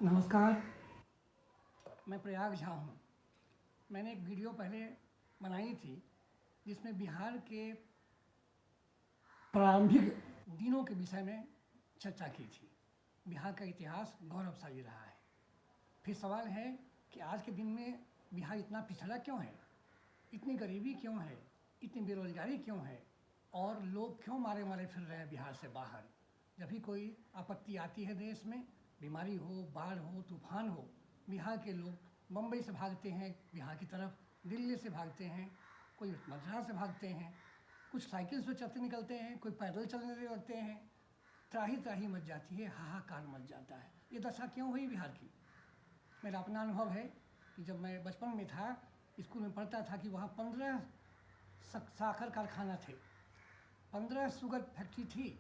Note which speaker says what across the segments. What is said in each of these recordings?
Speaker 1: नमस्कार। मैं प्रयाग झा हूँ। मैंने एक वीडियो पहले बनाई थी जिसमें बिहार के प्रारंभिक दिनों के विषय में चर्चा की थी। बिहार का इतिहास गौरवशाली रहा है। फिर सवाल है कि आज के दिन में बिहार इतना पिछड़ा क्यों है, इतनी गरीबी क्यों है, इतनी बेरोजगारी क्यों है और लोग क्यों मारे मारे फिर रहे हैं बिहार से बाहर। जब भी कोई आपत्ति आती है देश में, बीमारी हो, बाढ़ हो, तूफान हो, बिहार के लोग मुंबई से भागते हैं बिहार की तरफ, दिल्ली से भागते हैं, कोई मद्रास से भागते हैं, कुछ साइकिल से चलते निकलते हैं, कोई पैदल चलने लगते हैं। त्राही त्राही मच जाती है, हाहाकार मच जाता है। ये दशा क्यों हुई बिहार की? मेरा अपना अनुभव है कि जब मैं बचपन में था, स्कूल में पढ़ता था कि वहाँ 15 साखर कारखाना थे, 15 शुगर फैक्ट्री थी,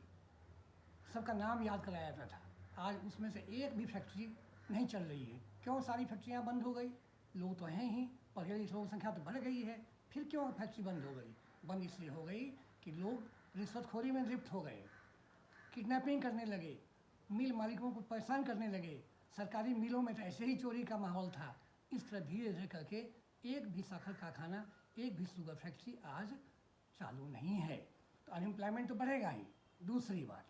Speaker 1: सबका नाम याद कराया जाता था। आज उसमें से एक भी फैक्ट्री नहीं चल रही है। क्यों सारी फैक्ट्रियाँ बंद हो गई? लोग तो हैं ही, पढ़े लिखे लोगों की संख्या तो बढ़ गई है, फिर क्यों फैक्ट्री बंद हो गई? बंद इसलिए हो गई कि लोग रिश्वतखोरी में लिप्त हो गए, किडनैपिंग करने लगे, मिल मालिकों को परेशान करने लगे। सरकारी मिलों में तो ऐसे ही चोरी का माहौल था। इस तरह धीरे धीरे करके एक भी साखर कारखाना, एक भी शुगर फैक्ट्री आज चालू नहीं है। तो अनएम्प्लॉयमेंट तो बढ़ेगा ही। दूसरी बात,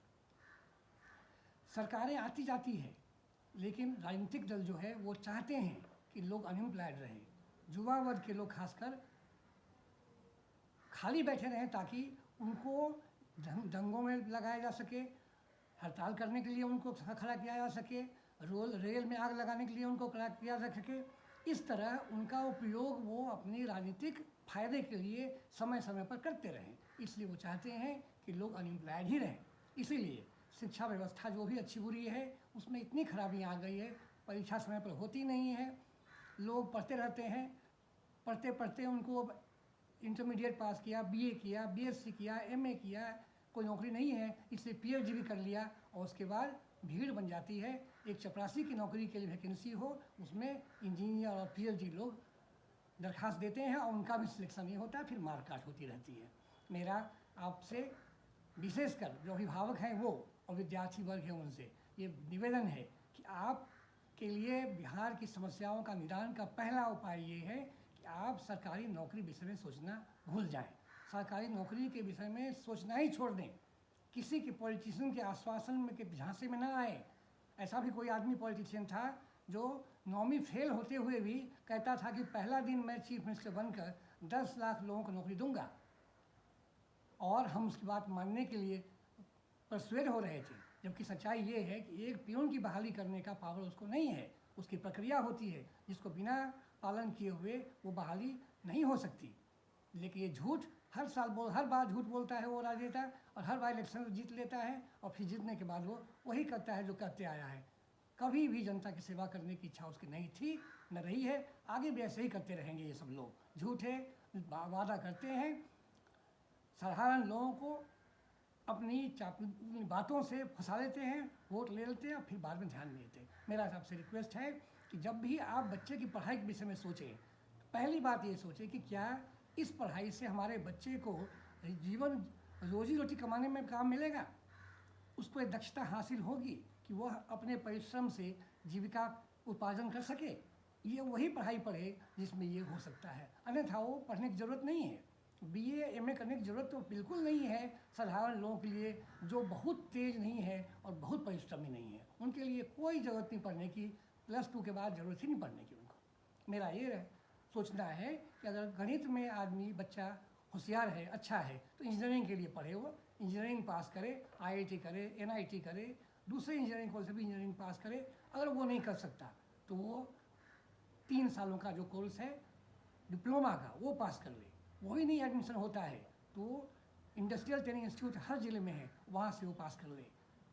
Speaker 1: सरकारें आती जाती है, लेकिन राजनीतिक दल जो है वो चाहते हैं कि लोग अनएम्प्लॉयड रहें, युवा वर्ग के लोग खासकर खाली बैठे रहें, ताकि उनको दंगों में लगाया जा सके, हड़ताल करने के लिए उनको खड़ा किया जा सके, रेल में आग लगाने के लिए उनको खड़ा किया जा सके। इस तरह उनका उपयोग वो अपनी राजनीतिक फायदे के लिए समय समय पर करते रहें। इसलिए वो चाहते हैं कि लोग अनएम्प्लॉयड ही रहें। इसीलिए शिक्षा व्यवस्था जो भी अच्छी बुरी है, उसमें इतनी खराबियाँ आ गई है। परीक्षा समय पर होती नहीं है, लोग पढ़ते रहते हैं, पढ़ते पढ़ते उनको इंटरमीडिएट पास किया, बीए किया, बीएससी किया, एमए किया, कोई नौकरी नहीं है, इसलिए पीएचडी भी कर लिया, और उसके बाद भीड़ बन जाती है। एक चपरासी की नौकरी के लिए वैकेंसी हो, उसमें इंजीनियर और पीएचडी लोग दरखास्त देते हैं और उनका भी सिलेक्शन नहीं होता, फिर मारकाट होती रहती है। मेरा आपसे विशेषकर जो अभिभावक हैं वो और विद्यार्थी वर्ग है, उनसे ये निवेदन है कि आप के लिए बिहार की समस्याओं का निदान का पहला उपाय ये है कि आप सरकारी नौकरी विषय में सोचना भूल जाएं। सरकारी नौकरी के विषय में सोचना ही छोड़ दें। किसी के पॉलिटिशियन के आश्वासन में के झांसे में ना आए। ऐसा भी कोई आदमी पॉलिटिशियन था जो 9वीं फेल होते हुए भी कहता था कि पहला दिन मैं चीफ मिनिस्टर बनकर 10 लाख लोगों को नौकरी दूंगा, और हम उसकी बात मानने के लिए परसुएड हो रहे थे। जबकि सच्चाई ये है कि एक पियून की बहाली करने का पावर उसको नहीं है, उसकी प्रक्रिया होती है जिसको बिना पालन किए हुए वो बहाली नहीं हो सकती। लेकिन ये झूठ हर बार झूठ बोलता है वो राजनेता, और हर बार इलेक्शन जीत लेता है, और फिर जीतने के बाद वो वही करता है जो करते आया है। कभी भी जनता की सेवा करने की इच्छा उसकी नहीं थी, न रही है, आगे भी ऐसे ही करते रहेंगे। ये सब लोग झूठे वादा करते हैं, साधारण लोगों को अपनी बातों से फंसा लेते हैं, वोट ले लेते हैं और फिर बाद में ध्यान नहीं देते। मेरा आपसे रिक्वेस्ट है कि जब भी आप बच्चे की पढ़ाई के विषय में सोचें, पहली बात ये सोचें कि क्या इस पढ़ाई से हमारे बच्चे को जीवन रोजी रोटी कमाने में काम मिलेगा, उसको एक दक्षता हासिल होगी कि वह अपने परिश्रम से जीविका उपार्जन कर सके। ये वही पढ़ाई पढ़े जिसमें ये हो सकता है, अन्यथा वो पढ़ने की ज़रूरत नहीं है। बीए एमए करने की ज़रूरत तो बिल्कुल नहीं है साधारण लोगों के लिए जो बहुत तेज़ नहीं है और बहुत परिश्रमी नहीं है। उनके लिए कोई ज़रूरत नहीं पढ़ने की, +2 के बाद ज़रूरत ही नहीं पढ़ने की उनको। मेरा ये सोचना है कि अगर गणित में आदमी बच्चा होशियार है, अच्छा है, तो इंजीनियरिंग के लिए पढ़े, वो इंजीनियरिंग पास करे, आईआईटी करे, एनआईटी करे, दूसरे इंजीनियरिंग कॉलेज से भी इंजीनियरिंग पास करे। अगर वो नहीं कर सकता तो वो 3 सालों का जो कोर्स है डिप्लोमा का वो पास कर ले। वही नहीं एडमिशन होता है तो इंडस्ट्रियल ट्रेनिंग इंस्टीट्यूट हर ज़िले में है, वहाँ से वो पास कर ले।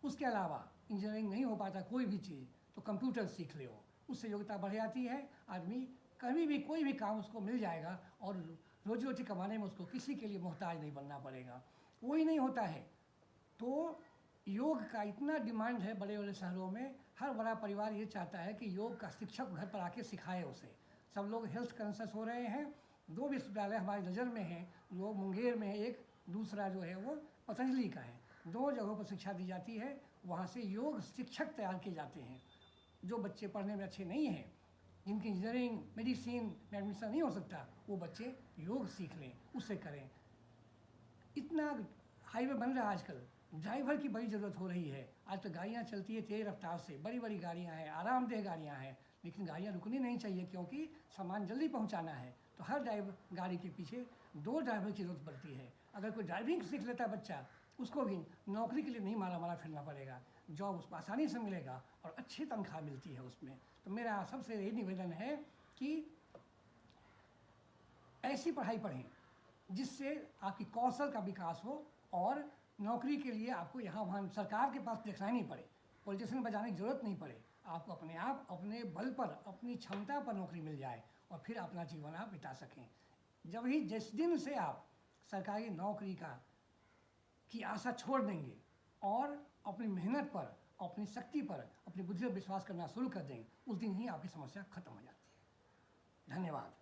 Speaker 1: उसके अलावा इंजीनियरिंग नहीं हो पाता कोई भी चीज़ तो कंप्यूटर सीख ले, वो उससे योग्यता बढ़ जाती है। आदमी कभी भी कोई भी काम उसको मिल जाएगा और रोजी रोटी कमाने में उसको किसी के लिए मोहताज नहीं बनना पड़ेगा। वही नहीं होता है तो योग का इतना डिमांड है बड़े बड़े शहरों में। हर बड़ा परिवार ये चाहता है कि योग का शिक्षक घर पर आके सिखाए उसे। सब लोग हेल्थ कॉन्शियस हो रहे हैं। 2 विश्वविद्यालय हमारी नज़र में हैं, वो मुंगेर में है एक, दूसरा जो है वो पतंजलि का है। 2 जगहों पर शिक्षा दी जाती है, वहाँ से योग शिक्षक तैयार किए जाते हैं। जो बच्चे पढ़ने में अच्छे नहीं हैं, जिनकी इंजीनियरिंग मेडिसिन में एडमिशन नहीं हो सकता, वो बच्चे योग सीख लें, उससे करें। इतना हाईवे बन रहा है आजकल, ड्राइवर की बड़ी ज़रूरत हो रही है। आज तो गाड़ियाँ चलती है तेज़ रफ्तार से, बड़ी बड़ी गाड़ियाँ हैं, आरामदेह गाड़ियाँ हैं, लेकिन गाड़ियाँ रुकनी नहीं चाहिए क्योंकि सामान जल्दी पहुँचाना है। तो हर गाड़ी के पीछे 2 ड्राइवर की ज़रूरत पड़ती है। अगर कोई ड्राइविंग सीख लेता है बच्चा, उसको भी नौकरी के लिए नहीं मारा मारा फिरना पड़ेगा, जॉब उसको आसानी से मिलेगा और अच्छी तनख्वाह मिलती है उसमें। तो मेरा सबसे यही निवेदन है कि ऐसी पढ़ाई पढ़ें जिससे आपकी कौशल का विकास हो और नौकरी के लिए आपको यहाँ वहाँ सरकार के पास देखना ही नहीं पड़े, पॉलिटिशियन बजाने की ज़रूरत नहीं पड़े। आपको अपने आप अपने बल पर, अपनी क्षमता पर नौकरी मिल जाए और फिर अपना जीवन आप बिता सकें। जब ही जिस दिन से आप सरकारी नौकरी की आशा छोड़ देंगे और अपनी मेहनत पर, अपनी शक्ति पर, अपनी बुद्धि पर विश्वास करना शुरू कर देंगे, उस दिन ही आपकी समस्या खत्म हो जाती है। धन्यवाद।